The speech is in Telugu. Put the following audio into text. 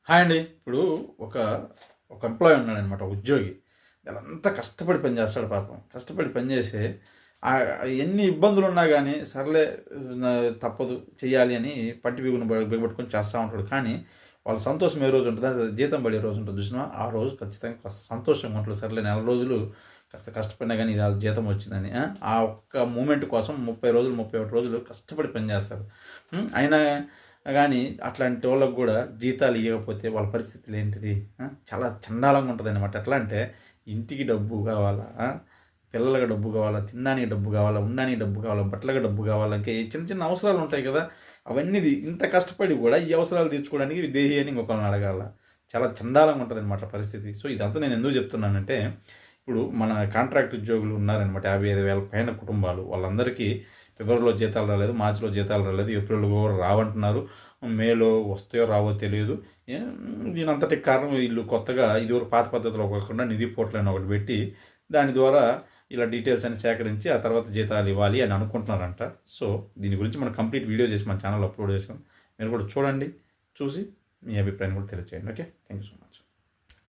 హాయ్ అండి. ఇప్పుడు ఒక ఒక ఎంప్లాయీ ఉన్నాడనమాట, ఉద్యోగి. నెలంతా కష్టపడి పని చేస్తాడు పాపం. కష్టపడి పని చేసి ఎన్ని ఇబ్బందులున్నా గానీ, సర్లే నా తప్పదు చెయ్యాలి అని పంటి బిగపట్టుకొని చేస్తా ఉంటాడు. కానీ వాళ్ళ సంతోషం ఏ రోజు ఉంటదో, జీతం పడే రోజు ఉంటుంది చూసినావా? ఆ రోజు ఖచ్చితంగా కాస్త సంతోషంగా ఉంటాడు. సర్లే నెల రోజులు కాస్త కష్టపడినా గానీ ఈరోజు జీతం వచ్చిందని. ఆ ఒక్క మూమెంట్ కోసం 30 రోజులు, 31 రోజులు కష్టపడి పని చేస్తారు. అయినా గానీ అట్లాంటి వాళ్ళకి గూడా జీతాలు ఇయ్యకపోతే వాళ్ళ పరిస్థితులు ఏంటిది? చాలా చండాలంగా ఉంటదనమాట. ఎట్లా అంటే ఇంటికి డబ్బు కావాలా, పిల్లలకి డబ్బు కావాలా, తినడానికి డబ్బు కావాలా, ఉండడానికి డబ్బు కావాలా, బట్టలకి డబ్బు కావాలా, ఇంకా ఈ చిన్న చిన్న అవసరాలు ఉంటాయి కదా! అవన్నీ ఇంత కష్టపడి గూడా ఈ అవసరాలు తీర్చుకోవడానికి విదేహి అని ఇంకొకళ్ళని అడగాల. చాలా చండాలంగా ఉంటదనమాట పరిస్థితి. సో, ఇదంతా నేను ఎందుకు చెప్తున్నానంటే, ఇప్పుడు మన కాంట్రాక్ట్ ఉద్యోగులు ఉన్నారనమాట. 55,000 పైన కుటుంబాలు. వాళ్ళందరికీ ఫిబ్రవరిలో జీతాలు రాలేదు, మార్చిలో జీతాలు రాలేదు, ఏప్రిల్‌లో కూడా రావంటున్నారు. మేలో వస్తాయో రావో తెలియదు. దీనంతటికి కారణం వీళ్ళు కొత్తగా ఇదివరకు పాత పద్ధతిలో కాకుండా నిధి పోర్టల్ అని ఒకటి పెట్టి, దాని ద్వారా ఇలా డీటెయిల్స్ అన్ని సేకరించి ఆ తర్వాత జీతాలు ఇవ్వాలి అని అనుకుంటున్నారంట. సో, దీని గురించి మనం కంప్లీట్ వీడియో చేసి మన ఛానల్‌లో అప్లోడ్ చేసాం. మీరు కూడా చూడండి. చూసి మీ అభిప్రాయం కూడా తెలియజేయండి. Okay. Thank you so much.